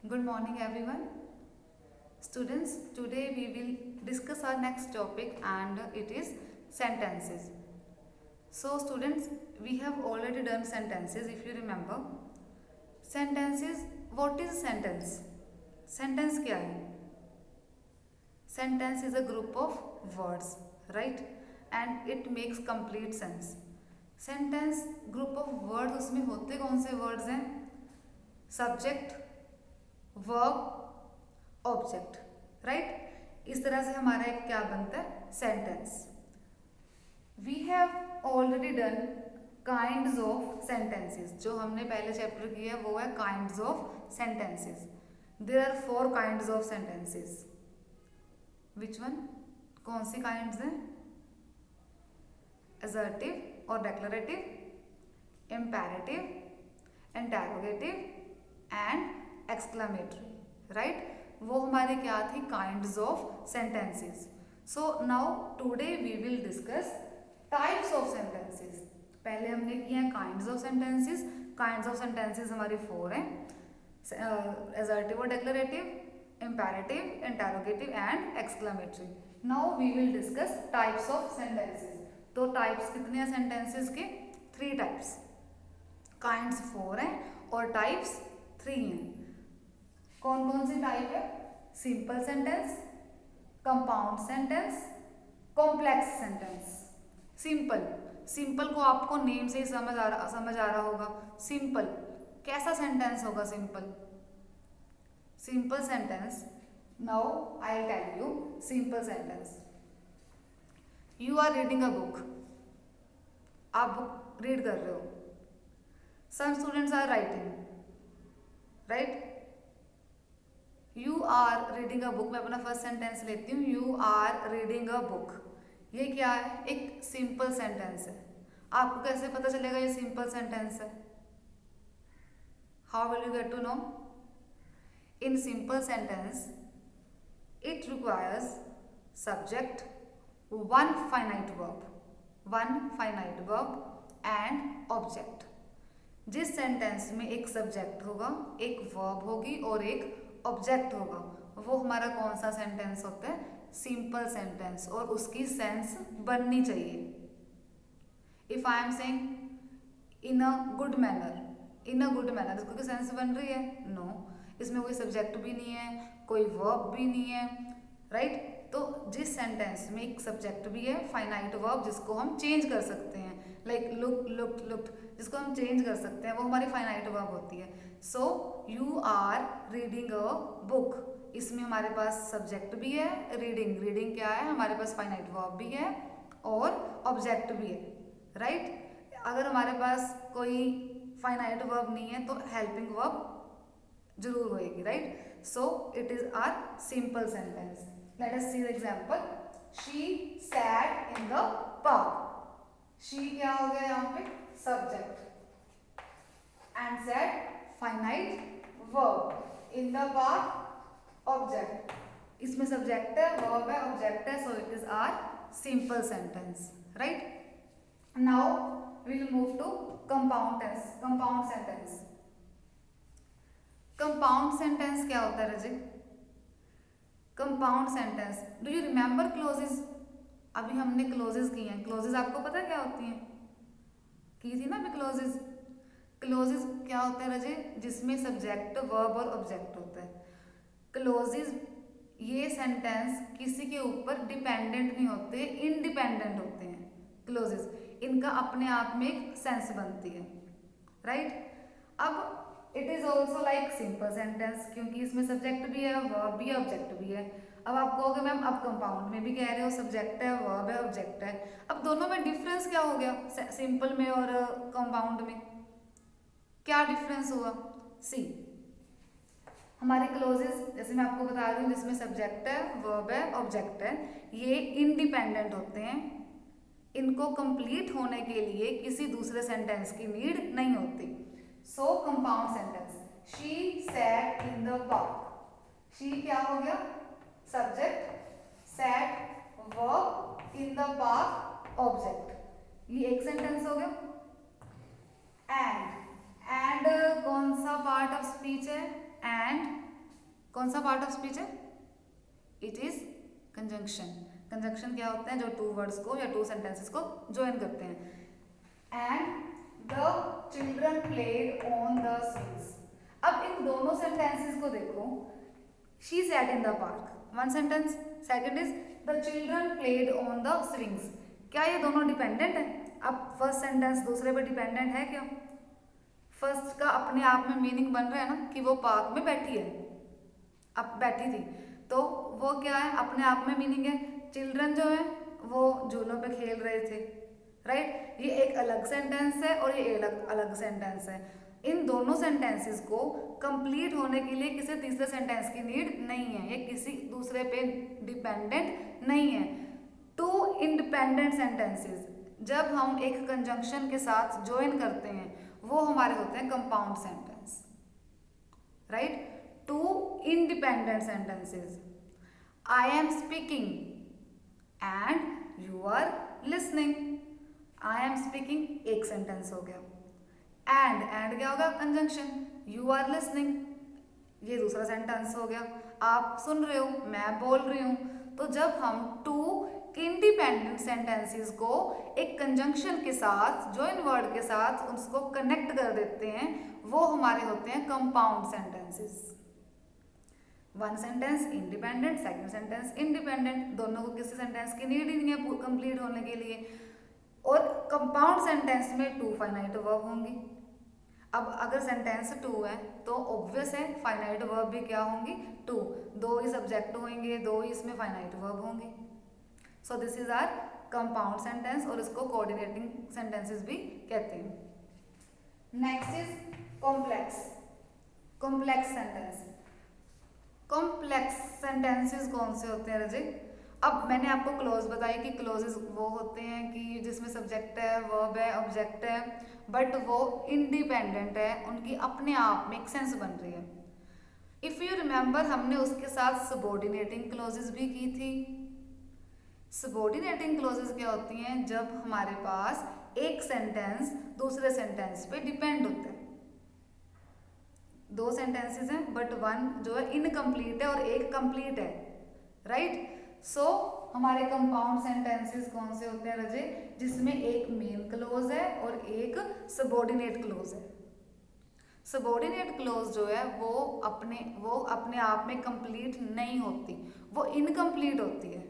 Good morning, everyone. Students, today we will discuss our next topic and it is sentences. So, students, we have already done sentences if you remember. Sentences, what is a sentence? Sentence क्या है? Sentence is a group of words, right? And it makes complete sense. Sentence group of words उसमें होते कौन से words हैं? Subject, verb object, right. इस तरह से हमारा एक क्या बनता है? Sentence. We have already done kinds of sentences. जो हमने पहले चैप्टर किया है वो है kinds of sentences. There are 4 kinds of sentences. Which one? कौन सी काइंड्स हैं? असर्टिव और declarative, imperative, interrogative and exclamatory, right. वो हमारे क्या थी? Kinds of sentences. So now today we will discuss types of sentences. पहले हमने किया है kinds of sentences. Kinds of sentences हमारी 4 हैं, असर्टिव और declarative, imperative, interrogative and exclamatory. Now we will discuss types of sentences. तो types कितने हैं सेंटेंसेस के? 3 टाइप्स। काइंड्स 4 हैं और टाइप्स 3 हैं। कौन कौन सी टाइप है? Simple sentence, compound sentence, complex sentence. Simple, simple को आपको नेम से ही समझ आ रहा होगा। सिंपल कैसा सेंटेंस होगा? Simple, simple sentence. Now I tell you simple sentence. You are reading a book. आप बुक रीड कर रहे हो। Some students are writing, right. You are reading a book. मैं अपना फर्स्ट सेंटेंस लेती हूँ। You are reading a book. ये क्या है? एक सिंपल सेंटेंस है। आपको कैसे पता चलेगा ये सिंपल सेंटेंस है? How will you get to know? In simple sentence it requires subject, one finite verb and object. जिस सेंटेंस में एक सब्जेक्ट होगा, एक वर्ब होगी और एक ऑब्जेक्ट होगा, वो हमारा कौन सा सेंटेंस होता है? Simple sentence. और उसकी सेंस बननी चाहिए। If I am saying in a good manner, in a good manner, इसको सेंस बन रही है? नो। इसमें कोई सब्जेक्ट भी नहीं है, कोई वर्ब भी नहीं है, राइट। तो जिस सेंटेंस में एक सब्जेक्ट भी है, फाइनाइट वर्ब जिसको हम चेंज कर सकते हैं, लाइक लुक, लुक्ड, लुक्ड, जिसको हम चेंज कर सकते हैं, वो हमारी फाइनाइट वर्ब होती है। So you are reading a book. इसमें हमारे पास सब्जेक्ट भी है, रीडिंग, रीडिंग क्या है? हमारे पास फाइनाइट वर्ब भी है और ऑब्जेक्ट भी है, राइट। अगर हमारे पास कोई फाइनाइट वर्ब नहीं है तो हेल्पिंग वर्ब जरूर होएगी, right. So it is are simple sentence. Let us see the example. She sat in the park. She क्या हो गया यहाँ पे? Subject and sat finite verb, in the park object. इसमें सब्जेक्ट है, वर्ब है, ऑब्जेक्ट है, so it is are simple sentence, right. Now we will move to compound sentence. Compound sentence क्या होता है रजी? Compound sentence, do you remember clauses? अभी हमने क्लोजेस की हैं। क्लोजेस आपको पता क्या होती हैं? की थी ना अभी क्लोजेस। क्लोजेस क्या होता है रजे? जिसमें सब्जेक्ट, वर्ब और ऑब्जेक्ट होता है। क्लोजेस ये सेंटेंस किसी के ऊपर डिपेंडेंट नहीं होते, इंडिपेंडेंट होते हैं। क्लोजेस इनका अपने आप में एक सेंस बनती है, राइट। अब it is also like simple sentence, क्योंकि इसमें सब्जेक्ट भी है, वर्ब भी है, ऑब्जेक्ट भी है। अब आप कहोगे मैम अब कंपाउंड में भी कह रहे हो सब्जेक्ट है, वर्ब है, ऑब्जेक्ट है, अब दोनों में डिफरेंस क्या हो गया? सिंपल में और कंपाउंड में क्या डिफरेंस हुआ? सी, हमारे क्लोजेस जैसे मैं आपको बता रही हूँ, जिसमें सब्जेक्ट है, वर्ब है, ऑब्जेक्ट है, ये इंडिपेंडेंट होते हैं। इनको कंप्लीट होने के लिए किसी दूसरे सेंटेंस की नीड नहीं होती। So compound sentence, she sat in the park. She क्या हो गया? Subject, sat verb, in the park object. ये एक सेंटेंस हो गया। एंड कौन सा पार्ट ऑफ स्पीच है? एंड कौन सा पार्ट ऑफ स्पीच है? It is conjunction. कंजंक्शन क्या होते हैं? जो टू वर्ड्स को या टू सेंटेंसेस को ज्वाइन करते हैं। And the children played on the swings. अब इन दोनों सेंटेंसेस को देखो, she sat in the park, one sentence. Second is the children played on the swings. क्या ये दोनों डिपेंडेंट है? अब फर्स्ट सेंटेंस दूसरे पे डिपेंडेंट है क्या? फर्स्ट का अपने आप में मीनिंग बन रहा है ना कि वो पार्क में बैठी है, अब बैठी थी, तो वो क्या है? अपने आप में मीनिंग है। चिल्ड्रन जो है वो झूलों पे खेल रहे थे, राइट? ये एक अलग सेंटेंस है और ये अलग अलग सेंटेंस है। इन दोनों सेंटेंसेस को कंप्लीट होने के लिए किसी तीसरे सेंटेंस की नीड नहीं है, ये किसी दूसरे पे डिपेंडेंट नहीं है। टू इंडिपेंडेंट सेंटेंसेस जब हम एक कंजंक्शन के साथ ज्वाइन करते हैं वो हमारे होते हैं compound sentence, right? Two independent sentences, I am speaking and you are listening. I am speaking एक सेंटेंस हो गया, एंड क्या होगा? कंजंक्शन। यू आर लिसनिंग ये दूसरा सेंटेंस हो गया, आप सुन रहे हो, मैं बोल रही हूं। तो जब हम टू इंडिपेंडेंट सेंटेंसेस को एक कंजंक्शन के साथ, ज्वाइन वर्ड के साथ उसको कनेक्ट कर देते हैं, वो हमारे होते हैं compound sentences. One sentence independent, second sentence independent, दोनों को किसी सेंटेंस की नीड ही नहीं है कंप्लीट होने के लिए। और कंपाउंड सेंटेंस में टू फाइनाइट वर्ब होंगी। अब अगर सेंटेंस टू है तो ऑब्वियस है फाइनाइट वर्ब भी क्या होंगी? टू। दो ही सब्जेक्ट होंगे, दो ही इसमें फाइनाइट वर्ब होंगी। So this is are compound sentence और इसको कोऑर्डिनेटिंग सेंटेंसेस भी कहते हैं। Next is complex. Complex sentence. Complex sentences कौन से होते हैं रजी? अब मैंने आपको क्लोज बताई कि क्लोजेस वो होते हैं कि जिसमें सब्जेक्ट है, वर्ब है, ऑब्जेक्ट है, बट वो इंडिपेंडेंट है, उनकी अपने आप में एक सेंस बन रही है। इफ यू रिमेंबर हमने उसके साथ सबऑर्डिनेटिंग क्लोजेस भी की थी। सबऑर्डिनेटिंग क्लोजेस क्या होती हैं? जब हमारे पास एक सेंटेंस दूसरे सेंटेंस पे डिपेंड होता है। दो सेंटेंसेस हैं बट वन जो है इनकम्प्लीट है और एक कंप्लीट है, राइट? सो हमारे कंपाउंड सेंटेंसेस कौन से होते हैं रजे? जिसमें एक मेन क्लोज है और एक सबऑर्डिनेट क्लोज है। सबऑर्डिनेट क्लोज जो है वो अपने आप में कंप्लीट नहीं होती, वो इनकम्प्लीट होती है।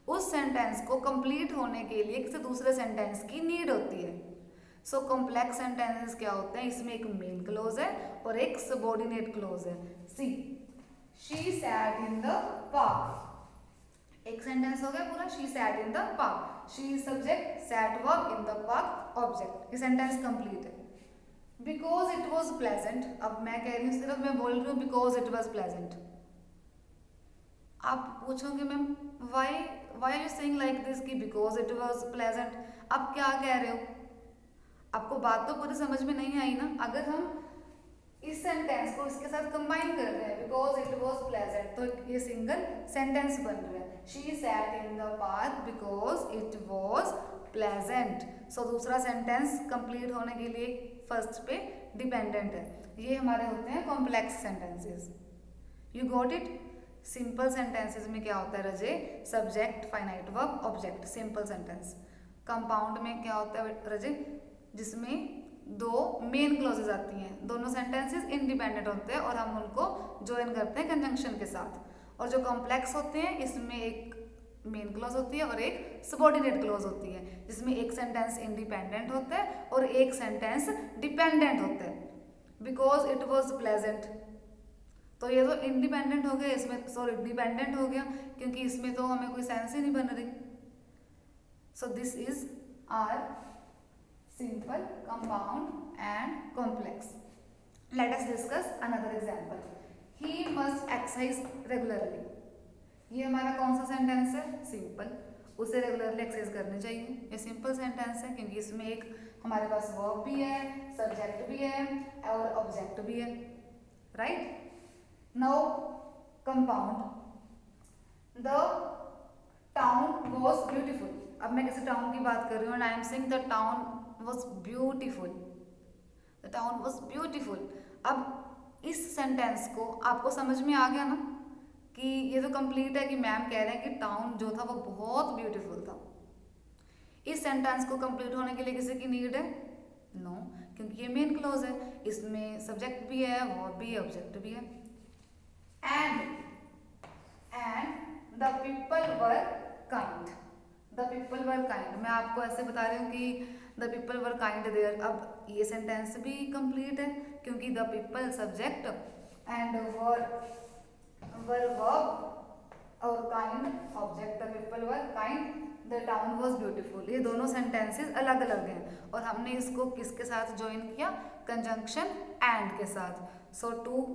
उस सेंटेंस को कंप्लीट होने के लिए किसी दूसरे सेंटेंस की नीड होती है। सो कॉम्प्लेक्स सेंटेंसेस क्या होते हैं? इसमें एक मेन क्लोज है और एक सबऑर्डिनेट क्लोज है। See she sat in the park, एक सेंटेंस हो गया पूरा, she sat in the park. She subject, sat verb, in the park object. ये सेंटेंस कंप्लीट है। बिकॉज इट वॉज प्लेजेंट, अब मैं कह रही हूँ सिर्फ मैं बोल रही हूँ बिकॉज इट वॉज प्लेजेंट। आप पूछोगे ma'am why are you saying like this कि बिकॉज इट वॉज प्लेजेंट? आप क्या कह रहे हो? आपको बात तो पूरी समझ में नहीं आई ना। अगर हम इस सेंटेंस को इसके साथ कंबाइन कर रहे हैं बिकॉज इट वॉज प्लेजेंट, तो ये सिंगल सेंटेंस बन रहा है। She sat in the park because it was pleasant. So दूसरा सेंटेंस कंप्लीट होने के लिए फर्स्ट पे डिपेंडेंट है। ये हमारे होते हैं complex sentences. You got it? Simple sentences में क्या होता है रजे? Subject, finite verb, object, simple sentence. Compound में क्या होता है रजे? जिसमें दो मेन क्लॉजेज आती हैं, दोनों सेंटेंसेस इंडिपेंडेंट होते हैं और हम उनको ज्वाइन करते हैं कंजंक्शन के साथ। और जो कॉम्प्लेक्स होते हैं इसमें एक मेन क्लॉज होती है और एक सबऑर्डिनेट क्लॉज होती है, जिसमें एक सेंटेंस इंडिपेंडेंट होता है और एक सेंटेंस डिपेंडेंट होता है। बिकॉज इट वॉज प्लेजेंट, तो ये तो इंडिपेंडेंट हो गया, इसमें सॉरी डिपेंडेंट हो गया, क्योंकि इसमें तो हमें कोई सेंस ही नहीं बन रही। So this is are simple, compound and complex. Let us discuss another example. He must exercise regularly. ये हमारा कौन सा सेंटेंस है? सिंपल। उसे रेगुलरली एक्सरसाइज करनी चाहिए। ये सिंपल सेंटेंस है क्योंकि इसमें एक हमारे पास वर्ब भी है, सब्जेक्ट भी है और ऑब्जेक्ट भी है, right? Now compound. The town was beautiful. अब मैं किसी टाउन की बात कर रही हूँ and I am saying the town was beautiful. The town was beautiful. अब इस सेंटेंस को आपको समझ में आ गया ना कि ये तो कंप्लीट है कि मैम कह रहे हैं कि टाउन जो था वो बहुत ब्यूटीफुल था। इस सेंटेंस को कंप्लीट होने के लिए किसी की नीड है? नो, क्योंकि ये मेन क्लोज है, इसमें सब्जेक्ट भी है, वर्ब भी है, ऑब्जेक्ट भी है। And the people were kind, the people were kind, मैं आपको ऐसे बता रही हूँ कि the people were kind there. अब ये सेंटेंस भी कंप्लीट है क्योंकि the people subject and were verb और kind object. The people were kind, the town was beautiful. ये दोनों सेंटेंसेस अलग अलग हैं और हमने इसको किसके साथ ज्वाइन किया? कंजंक्शन एंड के साथ। सो to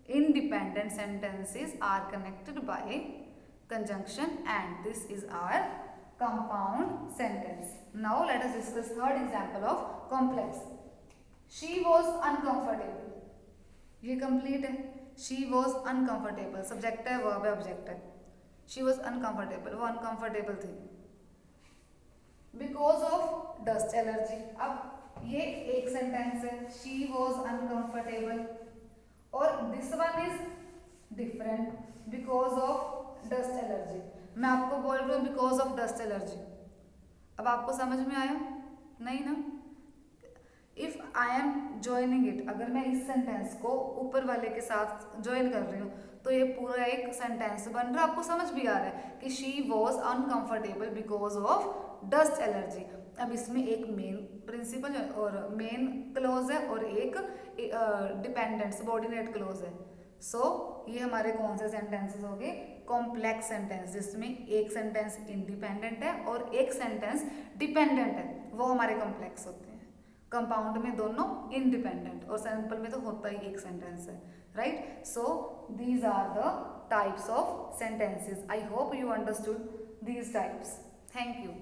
independent sentences are connected by conjunction and this is our compound sentence. Now let us discuss third example of complex. She was uncomfortable, ये complete है। she was uncomfortable, subject है, verb है, object है। she was uncomfortable, वो uncomfortable थी because of dust allergy। अब ये एक sentence है, she was uncomfortable, और this one is different, because of dust allergy. मैं आपको बोल रही हूँ बिकॉज ऑफ डस्ट एलर्जी। अब आपको समझ में आया? नहीं ना? If I am joining it, अगर मैं इस सेंटेंस को ऊपर वाले के साथ ज्वाइन कर रही हूँ तो ये पूरा एक सेंटेंस बन रहा है। आपको समझ भी आ रहा है कि she was uncomfortable because of dust allergy. अब इसमें एक मेन प्रिंसिपल और मेन क्लोज है और एक डिपेंडेंट सबऑर्डिनेट क्लोज है। सो ये हमारे कौन से सेंटेंसेस हो गए? कॉम्प्लेक्स सेंटेंस, जिसमें एक सेंटेंस इंडिपेंडेंट है और एक सेंटेंस डिपेंडेंट है, वो हमारे कॉम्प्लेक्स होते हैं। कंपाउंड में दोनों इंडिपेंडेंट और सिंपल में तो होता ही एक सेंटेंस है, right? So these are the types of sentences. I hope you understood these types. Thank you.